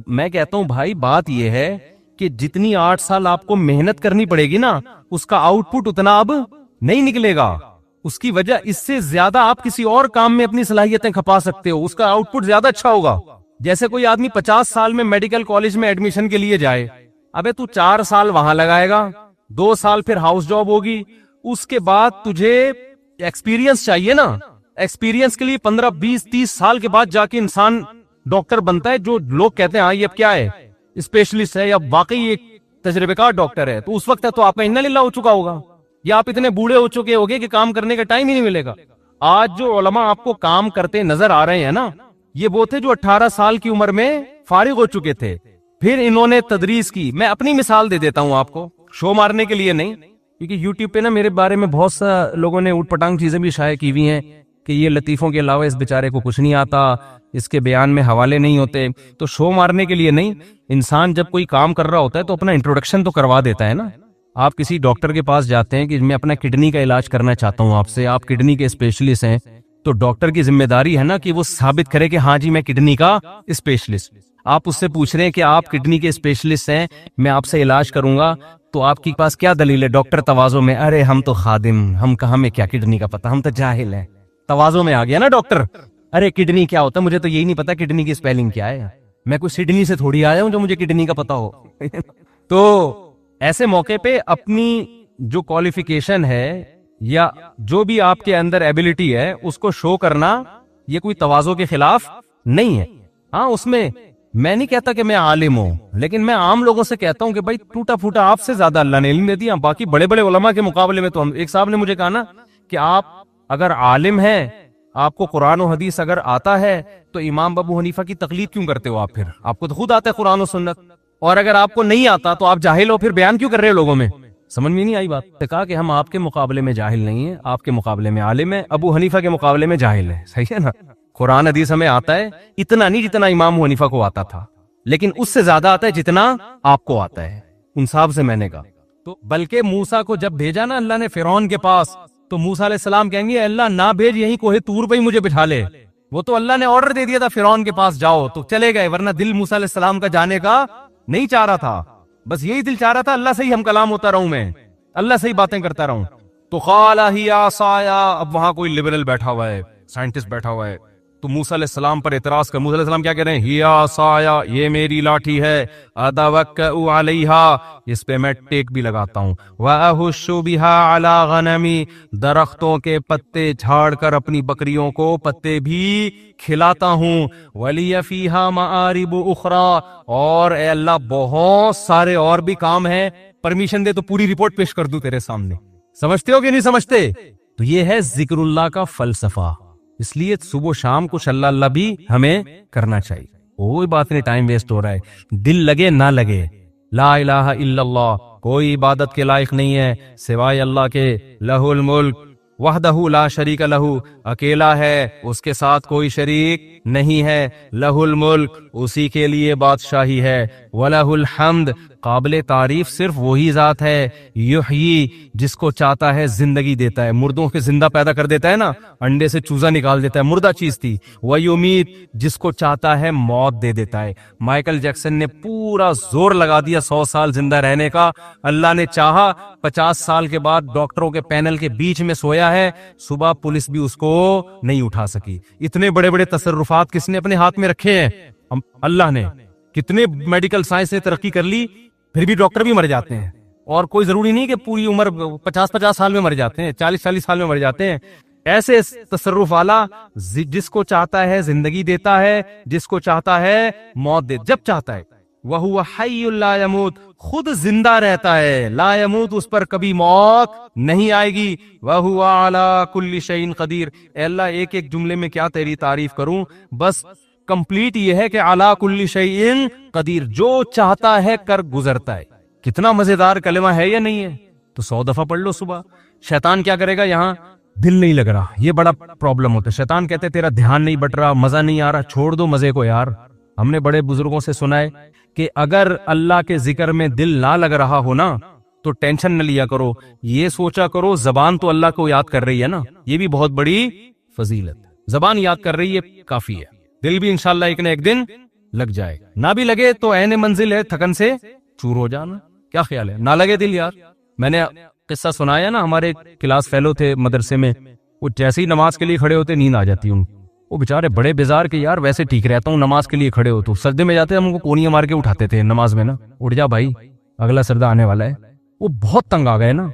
میں کہتا ہوں بھائی بات یہ ہے کہ جتنی 8 سال آپ کو محنت کرنی پڑے گی نا اس کا آؤٹ پٹ اتنا اب نہیں نکلے گا. اس کی وجہ اس سے زیادہ آپ کسی اور کام میں اپنی صلاحیتیں کھپا سکتے ہو، اس کا آؤٹ پٹ زیادہ اچھا ہوگا. جیسے کوئی آدمی 50 سال میں میڈیکل کالج میں ایڈمیشن کے لیے جائے، ابے تو 4 سال وہاں لگائے گا، 2 سال پھر ہاؤس جاب ہوگی، اس کے بعد تجھے ایکسپیرینس چاہیے نا. ایکسپیرینس کے لیے 15 20 30 سال کے بعد جا کے انسان ڈاکٹر بنتا ہے. جو لوگ کہتے ہیں ہاں یہ اب کیا ہے، اسپیشلسٹ ہے یا واقعی ایک تجربے کار ڈاکٹر ہے، تو اس وقت ہے تو آپ کا انا للہ ہو چکا ہوگا، یا آپ اتنے بوڑھے ہو چکے ہوگے کہ کام کرنے کا ٹائم ہی نہیں ملے گا. آج جو علماء آپ کو کام کرتے نظر آ رہے ہیں نا یہ وہ تھے جو 18 سال کی عمر میں فارغ ہو چکے تھے، پھر انہوں نے تدریس کی. میں اپنی مثال دے دیتا ہوں آپ کو، شو مارنے کے لیے نہیں، کیونکہ یوٹیوب پہ نا میرے بارے میں بہت سا لوگوں نے اوٹ پٹانگ چیزیں بھی شائع کی ہوئی ہیں کہ یہ لطیفوں کے علاوہ اس بیچارے کو کچھ نہیں آتا، اس کے بیان میں حوالے نہیں ہوتے. تو شو مارنے کے لیے نہیں، انسان جب کوئی کام کر رہا ہوتا ہے تو اپنا انٹروڈکشن تو کروا دیتا ہے نا. آپ کسی ڈاکٹر کے پاس جاتے ہیں کہ میں اپنا کڈنی کا علاج کرنا چاہتا ہوں آپ سے، آپ کڈنی کے اسپیشلسٹ ہیں، تو ڈاکٹر کی ذمہ داری ہے نا کہ وہ ثابت کرے کہ ہاں جی میں کڈنی کا اسپیشلسٹ. آپ اس سے پوچھ رہے ہیں کہ آپ کڈنی کے اسپیشلسٹ ہیں، میں آپ سے علاج کروں گا، تو آپ کے پاس کیا دلیل ہے؟ ڈاکٹر تواضع میں، ارے ہم تو خادم، ہم کہاں میں کیا کڈنی کا پتہ، ہم تو جاہل ہیں. تواضع میں آ گیا نا ڈاکٹر، ارے کڈنی کیا ہوتا ہے مجھے تو یہی نہیں پتا، کڈنی کی اسپیلنگ کیا ہے، میں کوئی سڈنی سے تھوڑی آیا ہوں جو مجھے کڈنی کا پتا ہو. تو ایسے موقع پہ اپنی جو کوالیفیکیشن ہے یا جو بھی آپ کے اندر ایبلٹی ہے اس کو شو کرنا یہ کوئی تواضع کے خلاف نہیں ہے. ہاں اس میں میں نہیں کہتا کہ میں عالم ہوں، لیکن میں عام لوگوں سے کہتا ہوں کہ بھائی ٹوٹا پھوٹا آپ سے زیادہ اللہ نے علم دے دیا. باقی بڑے بڑے علماء کے مقابلے میں تو ہم، ایک صاحب نے مجھے کہا نا کہ آپ اگر عالم ہیں، آپ کو قرآن و حدیث اگر آتا ہے تو امام ابو حنیفہ کی تقلید کیوں کرتے ہو آپ؟ پھر آپ کو تو خود آتا ہے قرآن و سنت، اور اگر آپ کو نہیں آتا تو آپ جاہل ہو، پھر بیان کیوں کر رہے ہو لوگوں میں؟ سمجھ میں نہیں آئی بات. کہا کہ ہم آپ کے مقابلے میں جاہل نہیں ہیں، آپ کے مقابلے میں عالم ہیں، ابو حنیفہ کے مقابلے میں جاہل ہے. صحیح ہے نا؟ قرآن حدیث ہمیں آتا ہے اتنا نہیں جتنا امام ابو حنیفہ کو آتا تھا، لیکن اس سے زیادہ آتا ہے جتنا آپ کو آتا ہے. ان صاحب سے میں نے کہا تو بلکہ موسیٰ کو جب بھیجا نا اللہ نے فرعون کے پاس، تو موسیٰ علیہ السلام کہیں گے اللہ نہ بھیج، یہیں کوہ طور پہ ہی مجھے بٹھا لے. وہ تو اللہ نے آرڈر دے دیا تھا فرعون کے پاس جاؤ، تو چلے گئے، ورنہ دل موسیٰ علیہ السلام کا جانے کا نہیں چاہ رہا تھا. بس یہی دل چاہ رہا تھا اللہ سے ہی ہم کلام ہوتا رہوں، میں اللہ سے ہی باتیں کرتا رہوں. تو قال ہی عصایا، اب وہاں کوئی لبرل بیٹھا ہوا ہے، سائنٹسٹ بیٹھا ہوا ہے، تو موسیٰ علیہ السلام پر اعتراض کر. موسیٰ علیہ السلام کیا کہہ رہے ہیں؟ ہی عصایا، یہ میری لاٹھی ہے، اتوکأ علیہا، اس پہ میں ٹیک بھی لگاتا ہوں، واہش بہا علی غنمی، درختوں کے پتے جھاڑ کر اپنی بکریوں کو پتے بھی کھلاتا ہوں، ولی فیہا معارب اخری، اور اے اللہ بہت سارے اور بھی کام ہیں، پرمیشن دے تو پوری رپورٹ پیش کر دوں تیرے سامنے. سمجھتے ہو کہ نہیں سمجھتے؟ تو یہ ہے ذکر اللہ کا فلسفہ. اس لیے صبح و شام کچھ اللہ اللہ بھی ہمیں کرنا چاہیے. کوئی بات نہیں، ٹائم ویسٹ ہو رہا ہے، دل لگے نہ لگے. لا الہ الا اللہ، کوئی عبادت کے لائق نہیں ہے سوائے اللہ کے. لہ الملک وحدہ لا شریک لہ، اکیلا ہے، اس کے ساتھ کوئی شریک نہیں ہے. لہ الملک، اسی کے لیے بادشاہی ہے. ولہ الحمد، قابل تعریف صرف وہی ذات ہے. یحیی، جس کو چاہتا ہے زندگی دیتا ہے، مردوں کے زندہ پیدا کر دیتا ہے نا، انڈے سے چوزا نکال دیتا ہے، مردہ چیز تھی. ویمیت، جس کو چاہتا ہے موت دے دیتا ہے. مائیکل جیکسن نے پورا زور لگا دیا 100 سال زندہ رہنے کا، اللہ نے چاہا 50 سال کے بعد ڈاکٹروں کے پینل کے بیچ میں سویا ہے، صبح پولیس بھی اس کو نہیں اٹھا سکی. اتنے بڑے بڑے تصرفات کس نے اپنے ہاتھ میں رکھے ہیں؟ اللہ نے. کتنے میڈیکل سائنس نے ترقی کر لی، پھر بھی ڈاکٹر بھی مر جاتے ہیں. اور کوئی ضروری نہیں کہ پوری عمر 50 سال میں مر جاتے ہیں، 40 سال میں مر جاتے ہیں. ایسے تصرف والا جس کو چاہتا ہے زندگی دیتا ہے، جس کو چاہتا ہے موت دے، جب چاہتا ہے. وَهُوَ حَيٌّ لَا يَمُوتُ، خود زندہ رہتا ہے، لا يموت، اس پر کبھی موت نہیں آئے گی. وَهُوَ عَلَى كُلِّ شَيْءٍ قَدِيرٌ، اے اللہ ایک ایک جملے میں کیا تیری تعریف کروں، بس کمپلیٹ یہ ہے کہ عَلَى كُلِّ شَيْءٍ قَدِيرٌ، جو چاہتا ہے کر گزرتا ہے. کتنا مزیدار کلمہ ہے یا نہیں ہے؟ تو 100 دفعہ پڑھ لو صبح. شیطان کیا کرے گا؟ یہاں دل نہیں لگ رہا، یہ بڑا پرابلم ہوتا ہے. شیطان کہتے ہیں تیرا دھیان نہیں بٹ رہا، مزہ نہیں آ رہا، چھوڑ دو مزے کو یار. ہم نے بڑے بزرگوں سے سنا ہے کہ اگر اللہ کے ذکر میں دل نہ لگ رہا ہو نا تو ٹینشن نہ لیا کرو، یہ سوچا کرو زبان تو اللہ کو یاد کر رہی ہے نا. یہ بھی بہت بڑی فضیلت، زبان یاد کر رہی ہے کافی ہے، دل بھی انشاءاللہ ایک نہ ایک دن لگ جائے. نہ بھی لگے تو عین منزل ہے، تھکن سے چور ہو جانا. کیا خیال ہے؟ نہ لگے دل یار. میں نے قصہ سنایا نا، ہمارے کلاس فیلو تھے مدرسے میں، وہ جیسے ہی نماز کے لیے کھڑے ہوتے نیند آ جاتی ان. وہ بےچارے بڑے بیزار کہ یار ویسے ٹھیک رہتا ہوں، نماز کے لیے کھڑے ہو تو سجدے میں جاتے، ہم ان کو کونیاں مار کے اٹھاتے تھے نماز میں نا، اٹھ جا بھائی اگلا سجدہ آنے والا ہے. وہ بہت تنگ آ گئے نا.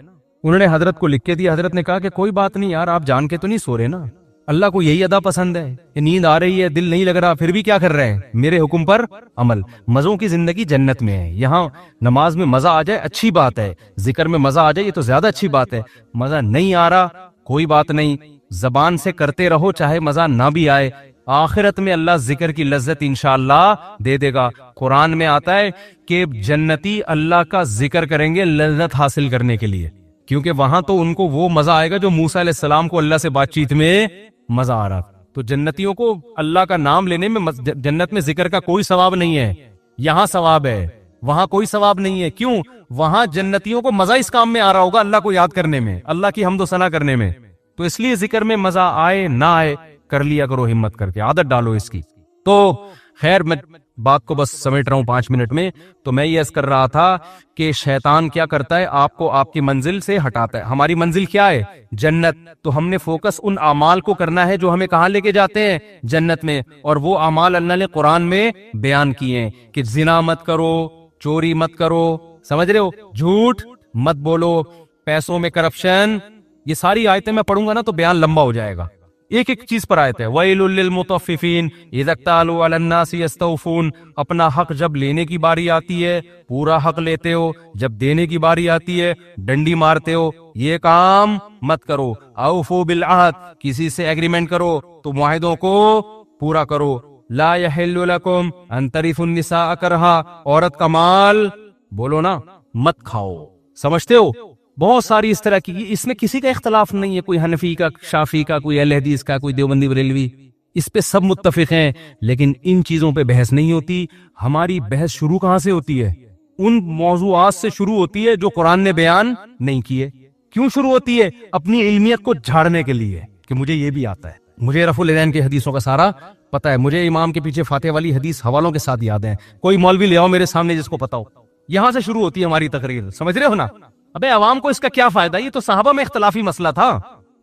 انہوں نے حضرت کو لکھ کے دیا. حضرت نے کہا کہ کوئی بات نہیں یار، آپ جان کے تو نہیں سو رہے نا، اللہ کو یہی ادا پسند ہے کہ نیند آ رہی ہے، دل نہیں لگ رہا، پھر بھی کیا کر رہے ہیں؟ میرے حکم پر عمل. مزوں کی زندگی جنت میں ہے. یہاں نماز میں مزہ آ جائے اچھی بات ہے، ذکر میں مزہ آ جائے یہ تو زیادہ اچھی بات ہے. مزہ نہیں آ رہا کوئی بات نہیں، زبان سے کرتے رہو چاہے مزہ نہ بھی آئے. آخرت میں اللہ ذکر کی لذت انشاءاللہ دے دے گا. قرآن میں آتا ہے کہ جنتی اللہ کا ذکر کریں گے لذت حاصل کرنے کے لیے، کیونکہ وہاں تو ان کو وہ مزہ آئے گا جو موسیٰ علیہ السلام کو اللہ سے بات چیت میں مزہ آ رہا. تو جنتیوں کو اللہ کا نام لینے میں جنت میں ذکر کا کوئی ثواب نہیں ہے. یہاں ثواب ہے، وہاں کوئی ثواب نہیں ہے. کیوں؟ وہاں جنتیوں کو مزہ اس کام میں آ رہا ہوگا، اللہ کو یاد کرنے میں، اللہ کی حمد و ثنا کرنے میں. تو اس لیے ذکر میں مزہ آئے نہ آئے کر لیا کرو، ہمت کر کے عادت ڈالو اس کی. تو خیر میں بات کو بس سمیٹ رہا ہوں 5 منٹ میں. تو میں یہ عرض کر رہا تھا کہ شیطان کیا کرتا ہے؟ آپ کو آپ کی منزل سے ہٹاتا ہے. ہماری منزل کیا ہے؟ جنت. تو ہم نے فوکس ان اعمال کو کرنا ہے جو ہمیں کہاں لے کے جاتے ہیں؟ جنت میں. اور وہ اعمال اللہ نے قرآن میں بیان کیے ہیں کہ زنا مت کرو، چوری مت کرو، سمجھ رہے ہو، جھوٹ مت بولو، پیسوں میں کرپشن یہ ساری آیتیں میں پڑھوں گا نا تو بیان لمبا ہو جائے گا. ایک ایک چیز پر آیت ہے. وَيْلٌ لِّلْمُطَفِّفِينَ إِذَا اكْتَالُوا عَلَى النَّاسِ يَسْتَوْفُونَ. اپنا حق جب لینے کی باری آتی ہے پورا حق لیتے ہو, جب دینے کی باری آتی ہے ڈنڈی مارتے ہو. یہ کام مت کرو. اوفوا بالعہد, کسی سے ایگریمنٹ کرو تو معاہدوں کو پورا کرو. لا يحل لكم ان ترثوا النساء کرہا, عورت کا مال بولو نا مت کھاؤ. سمجھتے ہو بہت ساری اس طرح کی, اس میں کسی کا اختلاف نہیں ہے, کوئی حنفی کا, شافی کا, کوئی اہل حدیث کا, کوئی دیوبندی بریلوی, اس پہ سب متفق ہیں. لیکن ان چیزوں پہ بحث نہیں ہوتی. ہماری بحث شروع کہاں سے ہوتی ہے؟ ان موضوعات سے شروع ہوتی ہے جو قرآن نے بیان نہیں کیے. کیوں شروع ہوتی ہے؟ اپنی علمیت کو جھاڑنے کے لیے کہ مجھے یہ بھی آتا ہے, مجھے رفع الیدین کی حدیثوں کا سارا پتا ہے, مجھے امام کے پیچھے فاتحہ والی حدیث حوالوں کے ساتھ یاد ہے. کوئی مولوی لے آؤ میرے سامنے جس کو پتا ہو. یہاں سے شروع ہوتی ہے ہماری تقریر. سمجھ رہے ہو نا؟ ابے عوام کو اس کا کیا فائدہ؟ یہ تو صحابہ میں اختلافی مسئلہ تھا.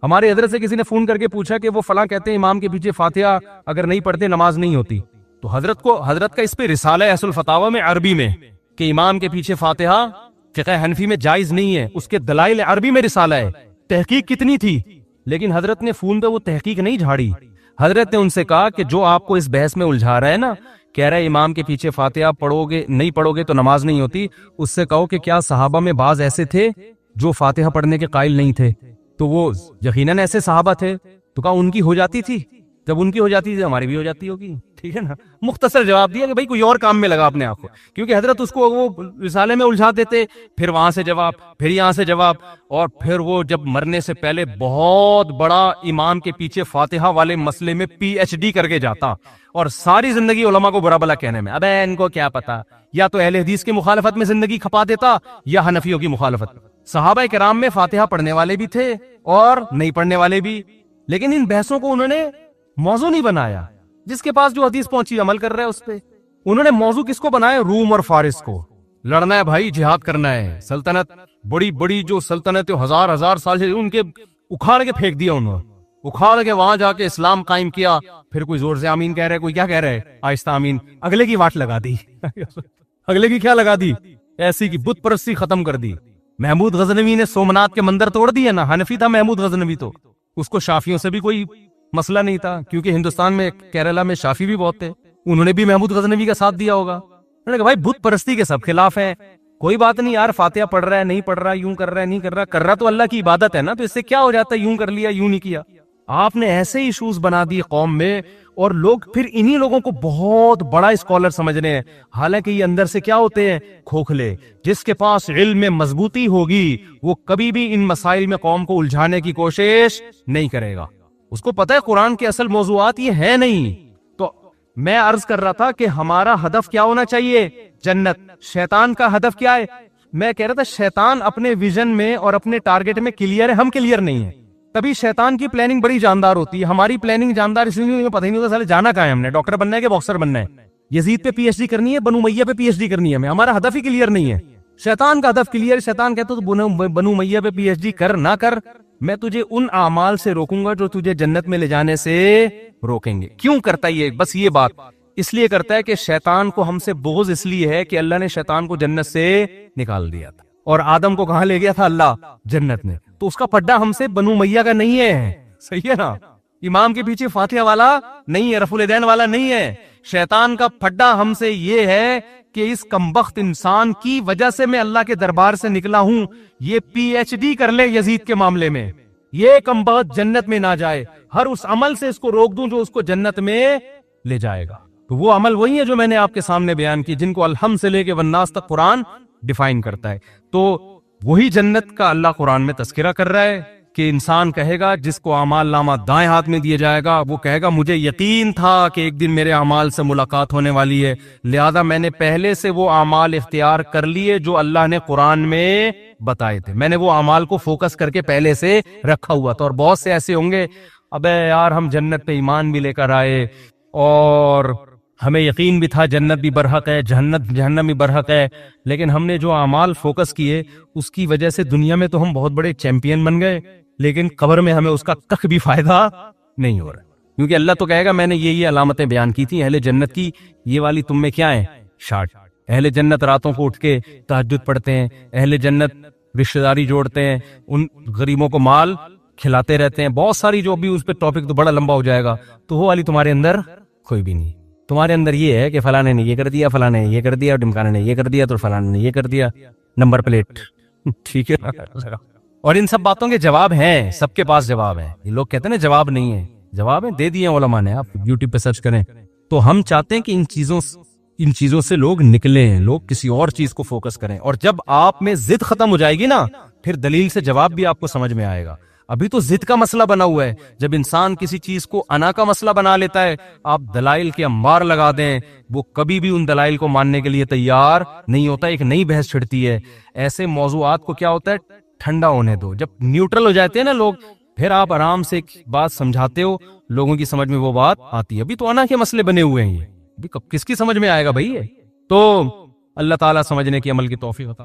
ہمارے حضرت سے کسی نے فون کر کے پوچھا کہ وہ فلاں کہتے ہیں امام کے پیچھے فاتحہ اگر نہیں پڑھتے نماز نہیں ہوتی. تو حضرت کا اس پہ رسالہ ہے اصل فتاوی میں عربی میں کہ امام کے پیچھے فاتحہ فقہ حنفی میں جائز نہیں ہے. اس کے دلائل عربی میں رسالہ ہے. تحقیق کتنی تھی, لیکن حضرت نے فون پہ وہ تحقیق نہیں جھاڑی. حضرت نے ان سے کہا کہ جو آپ کو اس بحث میں الجھا رہا ہے نا, کہہ رہا ہے امام کے پیچھے فاتحہ نہیں پڑھو گے تو نماز نہیں ہوتی, اس سے کہو کہ کیا صحابہ میں بعض ایسے تھے جو فاتحہ پڑھنے کے قائل نہیں تھے؟ تو وہ یقیناً ایسے صحابہ تھے. تو کہا ان کی ہو جاتی تھی, جب ان کی ہو جاتی تھی ہماری بھی ہو جاتی ہوگی. ٹھیک ہے نا؟ مختصر جواب دیا کہ بھائی کوئی اور کام میں لگا اپنے آپ کو, کیونکہ حضرت اس کو وہ رسالے میں الجھا دیتے, پھر وہاں سے جواب, پھر یہاں سے جواب, اور پھر وہ جب مرنے سے پہلے بہت بڑا امام کے پیچھے فاتحہ والے مسئلے میں PhD کر کے جاتا, اور ساری زندگی علماء کو برا بلا کہنے میں. ابے ان کو کیا پتا, یا تو اہل حدیث کی مخالفت میں زندگی کھپا دیتا یا حنفیوں کی مخالفت. صحابہ کرام میں فاتحہ پڑھنے والے بھی تھے اور نہیں پڑھنے والے بھی, لیکن ان بحثوں کو انہوں نے موضوع نہیں بنایا. جس کے پاس جو حدیث پہنچی عمل کر رہا ہے اس پہ. انہوں نے موضوع کس کو بنایا؟ روم اور فارس کو. لڑنا ہے بھائی, جہاد کرنا ہے. سلطنت بڑی بڑی جو سلطنت ہزار سال سے ان کے اکھاڑ کے پھینک دیا, انہوں اکھاڑ کے وہاں جا کے اسلام قائم کیا. پھر کوئی زور سے آمین کہہ رہا ہے, کوئی کیا کہہ رہا ہے آہستہ آمین, اگلے کی واٹ لگا دی. اگلے کی کیا لگا دی؟ ایسی کی بت پرستی ختم کر دی. محمود غزنوی نے سومنات کے مندر توڑ دیے نا, حنفی تھا محمود غزنوی, تو اس کو شافیوں سے بھی کوئی مسئلہ نہیں تھا, کیونکہ ہندوستان میں کیرلا میں شافی بھی بہت تھے, انہوں نے بھی محمود غزنوی کا ساتھ دیا ہوگا. انہوں نے کہا بھائی بت پرستی کے سب خلاف ہیں, کوئی بات نہیں یار, فاتحہ پڑھ رہا ہے نہیں پڑھ رہا, یوں کر رہا ہے نہیں کر رہا تو اللہ کی عبادت ہے نا, تو اس سے کیا ہو جاتا ہے یوں کر لیا یوں نہیں کیا. آپ نے ایسے ایشوز بنا دی قوم میں, اور لوگ پھر انہی لوگوں کو بہت بڑا اسکالر سمجھ رہے ہیں, حالانکہ یہ اندر سے کیا ہوتے ہیں؟ کھوکھلے. جس کے پاس علم میں مضبوطی ہوگی وہ کبھی بھی ان مسائل میں قوم کو الجھانے کی کوشش نہیں کرے گا. اس کو پتہ ہے قرآن کے اصل موضوعات یہ ہے نہیں. تو میں عرض کر رہا تھا کہ ہمارا ہدف کیا ہونا چاہیے؟ جنت. شیطان کا ہدف کیا ہے؟ میں کہہ رہا تھا شیطان اپنے ویژن میں اور اپنے ٹارگٹ میں کلیئر ہے, ہم کلیئر نہیں ہیں. تبھی شیطان کی پلاننگ بڑی جاندار ہوتی ہے, ہماری پلاننگ جاندار اس لیے پتہ ہی نہیں ہوتا سالے جانا کہاں ہے, ہم نے ڈاکٹر بننا ہے کہ باکسر بننا ہے, یزید پہ PhD کرنی ہے, بنو امیہ پہ PhD کرنی ہے. ہمیں ہمارا ہدف ہی کلیئر نہیں ہے. شیطان کا ہدف کلیئر. شیطان کہتا تو بنو امیہ پہ PhD کر نہ کر, میں تجھے ان اعمال سے روکوں گا جو تجھے جنت میں لے جانے سے روکیں گے. کیوں کرتا ہے یہ؟ بس یہ بات اس لیے کرتا ہے کہ شیطان کو ہم سے بغض اس لیے ہے کہ اللہ نے شیطان کو جنت سے نکال دیا تھا, اور آدم کو کہاں لے گیا تھا؟ اللہ, جنت میں. تو اس کا پڈا ہم سے بنو امیہ کا نہیں ہے. صحیح ہے نا؟ امام کے پیچھے فاتحہ والا نہیں ہے, رفع الیدین والا نہیں ہے. شیطان کا پھڈا ہم سے یہ ہے کہ اس کمبخت انسان کی وجہ سے میں اللہ کے دربار سے نکلا ہوں, یہ PhD کر لے یزید کے معاملے میں, یہ کمبخت جنت میں نہ جائے, ہر اس عمل سے اس کو روک دوں جو اس کو جنت میں لے جائے گا. تو وہ عمل وہی ہے جو میں نے آپ کے سامنے بیان کی, جن کو الحمد سے لے کے والناس تک قرآن ڈیفائن کرتا ہے. تو وہی جنت کا اللہ قرآن میں تذکرہ کر رہا ہے کہ انسان کہے گا, جس کو اعمال نامہ دائیں ہاتھ میں دیا جائے گا, وہ کہے گا مجھے یقین تھا کہ ایک دن میرے اعمال سے ملاقات ہونے والی ہے, لہذا میں نے پہلے سے وہ اعمال اختیار کر لیے جو اللہ نے قرآن میں بتائے تھے. میں نے وہ اعمال کو فوکس کر کے پہلے سے رکھا ہوا تھا. اور بہت سے ایسے ہوں گے, ابے یار ہم جنت پہ ایمان بھی لے کر آئے اور ہمیں یقین بھی تھا جنت بھی برحق ہے, جہنم بھی برحق ہے, لیکن ہم نے جو اعمال فوکس کیے اس کی وجہ سے دنیا میں تو ہم بہت بڑے چیمپئن بن گئے, لیکن قبر میں ہمیں اس کا کخ بھی فائدہ نہیں ہو رہا, کیونکہ اللہ تو کہے گا میں نے یہ علامتیں بیان کی تھی اہل جنت کی, یہ والی تم میں کیا ہے؟ شارٹ. اہل جنت راتوں کو اٹھ کے تہجد پڑھتے ہیں, اہل جنت رشتہ داری جوڑتے ہیں, ان غریبوں کو مال کھلاتے رہتے ہیں، بہت ساری جو بھی اس پہ ٹاپک تو بڑا لمبا ہو جائے گا، تو وہ والی تمہارے اندر کوئی بھی نہیں. تمہارے اندر یہ ہے کہ فلانے نے یہ کر دیا، فلانے نے یہ کر دیا، ڈمکانے نے یہ کر دیا، تو فلانے نے یہ کر دیا، نمبر پلیٹ. ٹھیک ہے. اور ان سب باتوں کے جواب ہیں، سب کے پاس جواب ہیں. یہ لوگ کہتے ہیں نا جواب نہیں ہے، جواب ہیں، دے دیے علماء نے. آپ یوٹیوب پہ سرچ کریں. تو ہم چاہتے ہیں کہ ان چیزوں سے لوگ نکلیں، لوگ کسی اور چیز کو فوکس کریں. اور جب آپ میں ضد ختم ہو جائے گی نا، پھر دلیل سے جواب بھی آپ کو سمجھ میں آئے گا. ابھی تو ضد کا مسئلہ بنا ہوا ہے. جب انسان کسی چیز کو انا کا مسئلہ بنا لیتا ہے، آپ دلائل کے انبار لگا دیں، وہ کبھی بھی ان دلائل کو ماننے کے لیے تیار نہیں ہوتا. ایک نئی بحث چھڑتی ہے. ایسے موضوعات کو کیا ہوتا ہے، ٹھنڈا ہونے دو. جب نیوٹرل ہو جاتے ہیں نا لوگ، پھر آپ آرام سے ایک بات سمجھاتے ہو، لوگوں کی سمجھ میں وہ بات آتی ہے. ابھی تو انا کے مسئلے بنے ہوئے ہیں، یہ ابھی کس کی سمجھ میں آئے گا بھائی یہ. تو اللہ تعالیٰ سمجھنے کی، عمل کی توفیق عطا.